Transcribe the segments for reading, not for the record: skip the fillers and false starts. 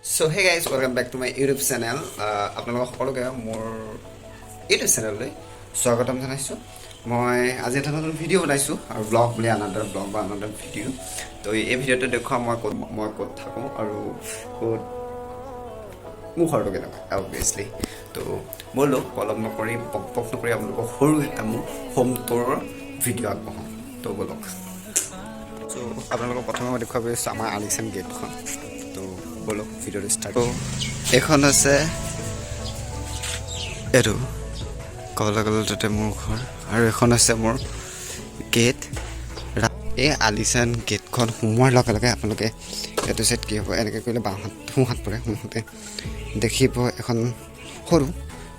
So hey guys, welcome back to my YouTube channel. আপোনালোক সকলোকে মোৰ YouTube চেনেললৈ স্বাগতম জনাইছোঁ। মই আজি এটা নতুন ভিডিঅ' বনাইছোঁ আৰু ব্লগ বুলি আনাদাৰ ব্লগ বা আনাদাৰ ভিডিঅ'। তো এই ভিডিঅ'টো দেখুৱাম মই ক'ত থাকোঁ আৰু ক'ত মোৰ ঘৰটো কেনেকুৱা অবভিয়াছলি। তো ব'লক পলম নকৰি পক নকৰি আপোনালোকক সৰু এটা মোৰ হোম টুৰৰ ভিডিঅ' আগবঢ়াওঁ। তো ব'লক। চ' আপোনালোকক প্ৰথমে মই দেখুৱাব বিচাৰিছোঁ আমাৰ আলিচান গেটখন। তো ব'লক ভিডিঅ'টো ষ্টাৰ্ট। এইখন আছে এইটো ক'বলৈ গ'লে তাতে মোৰ ঘৰ আৰু এখন আছে মোৰ গেট। এই আলিচান গেটখন সোমোৱাৰ লগে লগে আপোনালোকে এইটো চাইড কি হ'ব, এনেকৈ কৰিলে সোঁহাত পৰে। সোঁহাতে দেখিব এখন সৰু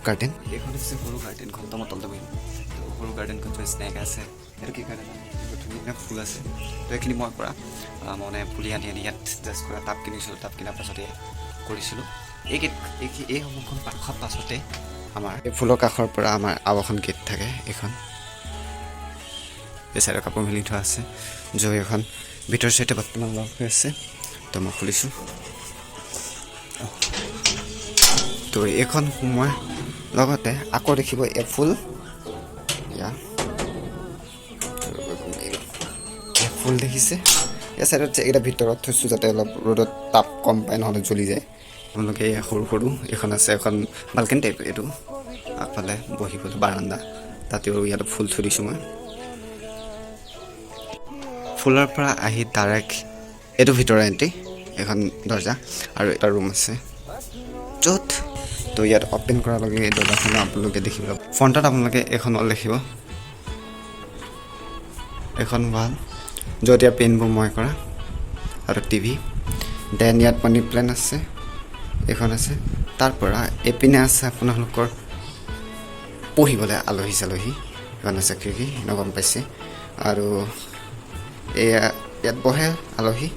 গাৰ্ডেন। এইখন হৈছে সৰু গাৰ্ডেনখন। মই তলতে বহিম। সৰু গাৰ্ডেনখন স্নেক আছে। এইটো কি গাৰ্ডেন? ধুনীয়া ফুল আছে। তো এইখিনি মই পৰা মানে পুলি আনি ইয়াত জাষ্ট কৰা টাব কিনিছিলোঁ। টাব কিনাৰ পাছতে কৰিছিলোঁ এই সমূহখন পাখৰ পাছতে আমাৰ এই ফুলৰ কাষৰ পৰা আমাৰ আৰু এখন গেট থাকে। এইখন এই চাইডৰ কাপোৰ মেলি থোৱা আছে, য'ত এখন ভিতৰ চাইডে বৰ্তমান লক হৈ আছে। তো মই খুলিছোঁ। তো এইখন সোমোৱাৰ লগতে আকৌ দেখিব এই ফুল ফুল দেখিছে। এই চাইডত এইকেইটা ভিতৰত থৈছোঁ যাতে অলপ ৰ'দত তাপ কম পায়, নহ'লে জ্বলি যায়। আপোনালোকে সৰু সৰু এইখন আছে, এখন বাল্কনি টাইপ। এইটো আগফালে বহিবলৈ বাৰান্দা, তাতেও ইয়াত ফুল থৈ দিছোঁ মই। ফুলৰ পৰা আহি ডাইৰেক্ট এইটো ভিতৰৰ এণ্ট্ৰি, এখন দৰ্জা আৰু এটা ৰুম আছে য'ত তো ইয়াত অ'পেন কৰাৰ লগে এই দৰ্জাখনো আপোনালোকে দেখিব। ফ্ৰণ্টত আপোনালোকে এখন ৱাল দেখিব, এখন ৱাল য'ত ইয়াৰ পেইণ্টবোৰ মই কৰা আৰু টিভি। দেন ইয়াত মানি প্লেণ্ট আছে, এইখন আছে। তাৰ পৰা এইপিনে আছে আপোনালোকৰ পঢ়িবলৈ আলহী চালহী, এখন আছে খিৰিকী, এনেকুৱা গম পাইছে। আৰু এয়া ইয়াত বহে আলহী।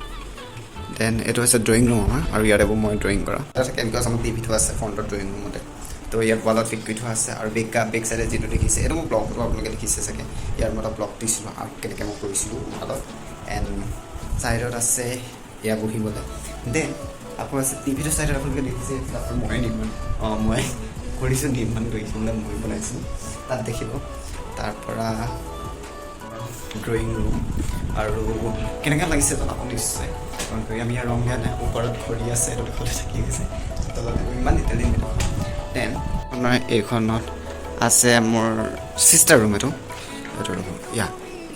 দেন এইটো হৈছে ড্ৰয়িং ৰুম আমাৰ, আৰু ইয়াত এইবোৰ মই ড্ৰয়িং কৰা কেনেকুৱা আছে। আমাৰ টিভিটো আছে ফ্ৰণ্টৰ ড্ৰয়িং ৰুমতে। তো ইয়াত ৱালত ফিট কৰি থোৱা আছে। আৰু বেক চাইডে যিটো দেখিছে এইটো মোৰ ব্লগটো আপোনালোকে দেখিছে চাগে। ইয়াৰ মই এটা ব্লগ দিছিলোঁ আৰু কেনেকৈ মই কৰিছিলোঁ ৱালত। এণ্ড চাইডত আছে এয়া বহিবলৈ। দেন আকৌ আছে টিভিটোৰ চাইডত আপোনালোকে দেখিছে মই মই কৰিছোঁ নিৰ্মাণ কৰিছোঁ, মানে মই বনাইছোঁ। তাত দেখিব। তাৰপৰা ড্ৰয়িং ৰুম আৰু কেনেকুৱা লাগিছে জনাব নিশ্চয়, কাৰণ আমি ইয়াৰ ৰং দিয়া নাই। ওপৰত ঘড়ী আছে, এইটো দেখোঁতে থাকি গৈছে। তলত ইমান ডিটেইলিং নেদেখোঁ। দেন আপোনাৰ এইখনত আছে মোৰ ছিষ্টাৰ ৰুম। এইটো ৰুম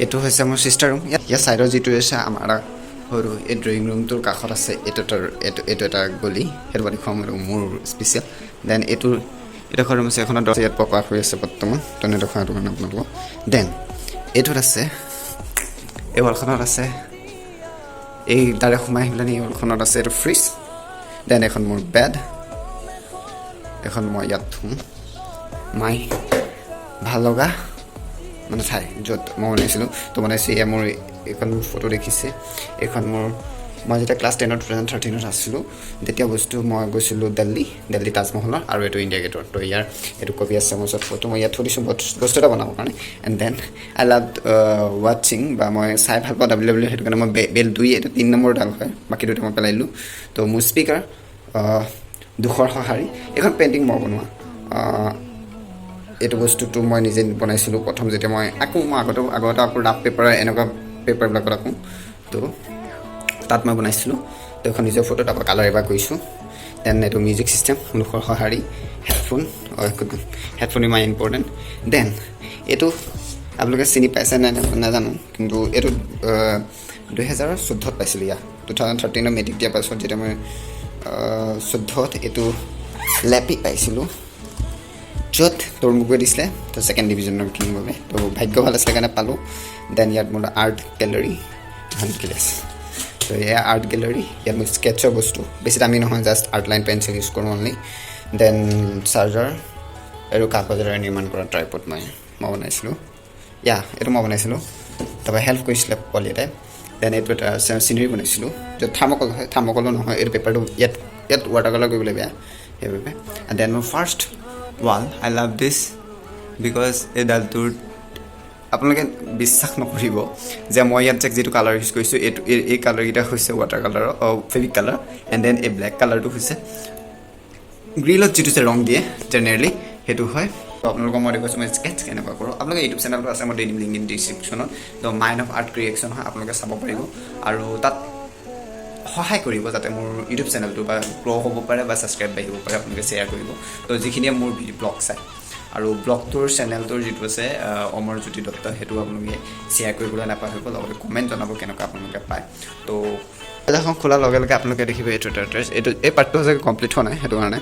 এইটো হৈছে মোৰ ছিষ্টাৰ ৰুম। ইয়াৰ ছাইডৰ যিটো আছে আমাৰ সৰু এই ড্ৰয়িং ৰুমটোৰ কাষত আছে এইটো এটা গলি, সেইটো বা দেখুৱাম। এইটো মোৰ স্পেচিয়েল। দেন এইডোখৰ ৰুম আছে, এখনত দৰ্জা ইয়াত পকা হৈ আছে বৰ্তমান, তেনে দেখুৱাওঁ সেইটো কাৰণে আপোনালোকক। দেন এইটোত আছে, এই ৱালখনত আছে, এই তাৰে সোমাই আহি পেলাই এই ৱালখনত আছে এইটো ফ্ৰিজ। দেন এখন মোৰ বেড, এখন মই ইয়াত থওঁ মাই ভাল লগা মানে ঠাই য'ত মই বনাইছিলোঁ। তো বনাইছোঁ এয়া মোৰ এইখন মোৰ ফটো দেখিছে। এইখন মই যেতিয়া ক্লাছ 10 2013 আছিলোঁ, তেতিয়া মই গৈছিলোঁ দিল্লী তাজমহলৰ, আৰু এইটো ইণ্ডিয়া গেটৰ। তো ইয়াৰ এইটো কপি আছে মোৰ ওচৰত ফটো। মই ইয়াত থৈ দিছোঁ বস্তু এটা বনাবৰ কাৰণে। এণ্ড দেন আই লাভ ৱাটছিং, বা মই চাই ভাল পাওঁ WWE। সেইটো কাৰণে মই বেল 2 এইটো 3 নম্বৰ ডাল হয়, বাকী দুটা মই পেলাই দিলোঁ। তো মোৰ স্পীকাৰ 200ৰ সঁহাৰি। এইখন পেইণ্টিং মই বনোৱা। এইটো বস্তুটো মই নিজে বনাইছিলোঁ প্ৰথম যেতিয়া মই আগতে আকৌ ৰাফ পেপাৰ এনেকুৱা পেপাৰবিলাকত আঁকো। তো তাত মই বনাইছিলোঁ। তো এখন নিজৰ ফটো, তাৰপৰা কালাৰ এবাৰ কৰিছোঁ। দেন এইটো মিউজিক ছিষ্টেম, 200ৰ সঁহাৰি। হেডফোন ইমান ইম্পৰ্টেণ্ট। দেন এইটো আপোনালোকে চিনি পাইছে নাই নাজানো, কিন্তু এইটো 2014 পাইছিলোঁ। 2013 মেট্ৰিক দিয়াৰ পাছত যেতিয়া মই 14 এইটো লেপি পাইছিলোঁ, য'ত তৰুণগগৈয়ে দিছিলে। তো ছেকেণ্ড ডিভিজনৰ কিনিবলৈ, তো ভাগ্য ভাল আছিলে কাৰণে পালোঁ। দেন ইয়াত মোৰ আৰ্ট গেলেৰী এখন ক্লাছ। তো এয়া আৰ্ট গেলেৰী। ইয়াত মোৰ স্কেটছৰ বস্তু বেছি দামী নহয়, just art line pencil use কৰোঁ অনলি। দেন চাৰ্জাৰ আৰু কাগজেৰে নিৰ্মাণ কৰা ট্ৰাইপড মই বনাইছিলোঁ। এইটো মই বনাইছিলোঁ, তাৰপৰা হেল্প কৰিছিলে পোৱালি এটাই। দেন এইটো এটা চিনেৰী বনাইছিলোঁ, য'ত থাৰ্মকল হয়। থাৰ্মকলো নহয়, এইটো পেপাৰটো ইয়াত ৱাটাৰ কালাৰ কৰিবলৈ বেয়া, সেইবাবে। দেন মোৰ first wall, I love this because এই ডালটোৰ আপোনালোকে বিশ্বাস নকৰিব যে মই ইয়াত যে যিটো কালাৰ ইউজ কৰিছোঁ এই কালাৰকেইটা হৈছে ৱাটাৰ কালাৰৰ ফেব্ৰিক কালাৰ এণ্ড দেন এই ব্লেক কালাৰটো হৈছে গ্ৰিলত যিটো যে ৰং দিয়ে জেনেৰেলি সেইটো হয় আপোনালোকক মই দেখুৱাইছোঁ মই স্কেটছ কেনেকুৱা কৰোঁ আপোনালোকে ইউটিউব চেনেলটো আছে মই দি দিম লিংক ইন ডিছক্ৰিপশ্যনত তো মাইণ্ড অফ আৰ্ট ক্ৰিয়েশ্যন হয় আপোনালোকে চাব পাৰিব আৰু তাত সহায় কৰিব যাতে মোৰ ইউটিউব চেনেলটো বা গ্ৰ' হ'ব পাৰে বা ছাবস্ক্ৰাইব বাঢ়িব পাৰে আপোনালোকে শ্বেয়াৰ কৰিব তো যিখিনিয়ে মোৰ ব্লগ চায় আৰু ব্লগটোৰ চেনেলটোৰ যিটো আছে অমৰজ্যোতি দত্ত সেইটো আপোনালোকে শ্বেয়াৰ কৰিবলৈ নাপাহৰিব লগতে কমেণ্ট জনাব কেনেকুৱা আপোনালোকে পায় তো এখন খোলাৰ লগে লগে আপোনালোকে দেখিব এইটো এড্ৰেছ এই পাৰ্টটো হৈছে কমপ্লিট হোৱা নাই সেইটো কাৰণে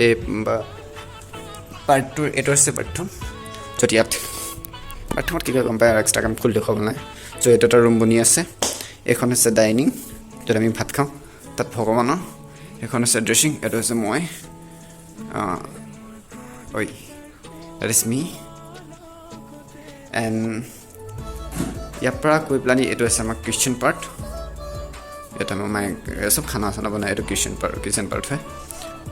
এই পাৰ্টটোৰ এইটো হৈছে পাৰ্টটো যদি ইয়াত পাৰ্টখনত কি গম পায় আৰু এক্সট্ৰা কাম খুলি দেখুৱাব নাই চ' এইটো এটা ৰুম বনি আছে এইখন হৈছে ডাইনিং য'ত আমি ভাত খাওঁ তাত ভগৱানৰ এইখন হৈছে ড্ৰেছিং এইটো হৈছে মই ঐ that is me and ইয়াৰ পৰা কৈ পেলানি এইটো আছে আমাৰ কিচেন পাৰ্ট এটা মই চব খানা চানা বনাই এইটো কিচেন পাৰ্ট হয়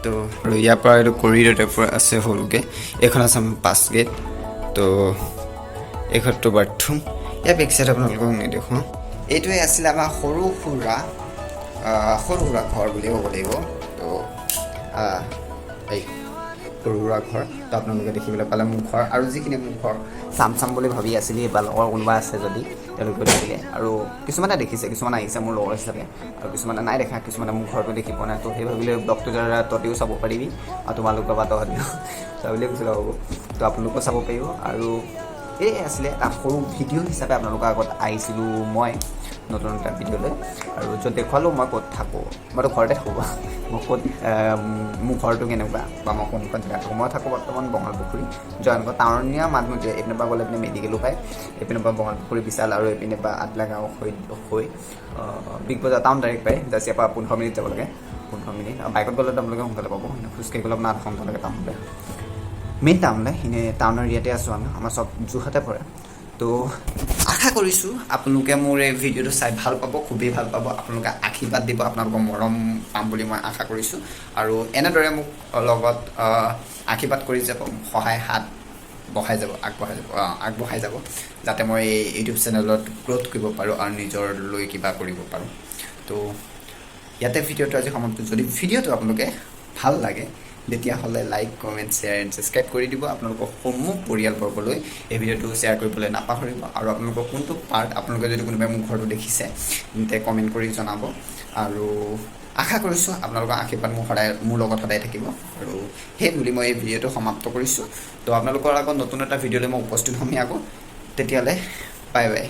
তো আৰু ইয়াৰ পৰা এইটো কৰিডৰ টাইপৰ আছে সৰুকৈ এইখন আছে আমাৰ পাছ গেট তো এইখনটো বাথৰুম ইয়াৰ বেক চাইড আপোনালোকক নেদেখুৱাওঁ এইটোৱে আছিলে আমাৰ সৰু সুৰা ঘৰ বুলি ক'ব লাগিব তো এই সৰু সুৰা ঘৰ তো আপোনালোকে দেখিবলৈ পালে মোৰ ঘৰ আৰু যিখিনি মোৰ ঘৰ চাম বুলি ভাবি আছিলে বা লগৰ কোনোবা আছে যদি তেওঁলোকেও দেখিলে আৰু কিছুমানে দেখিছে কিছুমানে আহিছে মোৰ লগৰ হিচাপে আৰু কিছুমানে নাই দেখা কিছুমানে মোৰ ঘৰটো দেখি পোৱা নাই তো সেই ভাবিলে ব্লগটো দ্বাৰা তহঁতিও চাব পাৰিবি আৰু তোমালোকৰ বা তহঁতিও চাবলৈ কৈছিলে হ'ব তো আপোনালোকেও চাব পাৰিব আৰু এই আছিলে এটা সৰু ভিডিঅ' হিচাপে আপোনালোকৰ আগত আহিছিলোঁ মই নতুন এটা ভিডিঅ'লৈ আৰু য'ত দেখুৱালোঁ মই ক'ত থাকোঁ মইতো ঘৰতে থাকোঁ মই ক'ত মোৰ ঘৰটো কেনেকুৱা বা মই কোনখন জেগাত থাকোঁ মই থাকোঁ বৰ্তমান বঙালপুখুৰী জয়নগৰ টাউনীয়া মাজমজিয়া এইপিনৰ পৰা গ'লে এইপিনে মেডিকেলো পায় এইপিনৰ পৰা বঙালপুখুৰী বিশাল আৰু এইপিনে পৰা আদলা গাঁও হৈ বিগ বজাৰ টাউন ডাইৰেক্ট পায় জাষ্ট ইয়াৰ পৰা 15 মিনিট যাব লাগে 15 মিনিট আৰু বাইকত গ'লে আপোনালোকে সোনকালে পাব খোজকাঢ়ি গ'লে আপোনাৰ 8 ঘণ্টা লাগে টাউনলৈ মেইন টাউনলৈ এনেই টাউনৰ ইয়াতে আছোঁ আমি আমাৰ চব যোৰহাটে পৰে তো আশা কৰিছোঁ আপোনালোকে মোৰ এই ভিডিঅ'টো চাই ভাল পাব খুবেই ভাল পাব আপোনালোকে আশীৰ্বাদ দিব আপোনালোকৰ মৰম পাম বুলি মই আশা কৰিছোঁ আৰু এনেদৰে মোক লগত আশীৰ্বাদ কৰি যাব সহায় হাত আগবঢ়াই যাব যাতে মই এই ইউটিউব চেনেলত গ্ৰ'থ কৰিব পাৰোঁ আৰু নিজৰলৈ কিবা কৰিব পাৰোঁ তো ইয়াতে ভিডিঅ'টো আজি সমাপ্ত যদি ভিডিঅ'টো আপোনালোকে ভাল লাগে তেতিয়াহ'লে like comment share and subscribe কৰি দিব আপোনালোকৰ সমূহ পৰিয়ালবৰ্গলৈ এই ভিডিঅ'টো শ্বেয়াৰ কৰিবলৈ নাপাহৰিব আৰু আপোনালোকৰ কোনটো পাৰ্ট আপোনালোকে যদি কোনোবাই মোৰ ঘৰটো দেখিছে তেন্তে কমেণ্ট কৰি জনাব আৰু আশা কৰিছোঁ আপোনালোকৰ আশীৰ্বাদ মোৰ লগত সদায় থাকিব আৰু সেই বুলি মই এই ভিডিঅ'টো সমাপ্ত কৰিছোঁ তো আপোনালোকৰ আগত নতুন এটা ভিডিঅ'লৈ মই উপস্থিত হ'মেই আকৌ তেতিয়ালৈ বাই বাই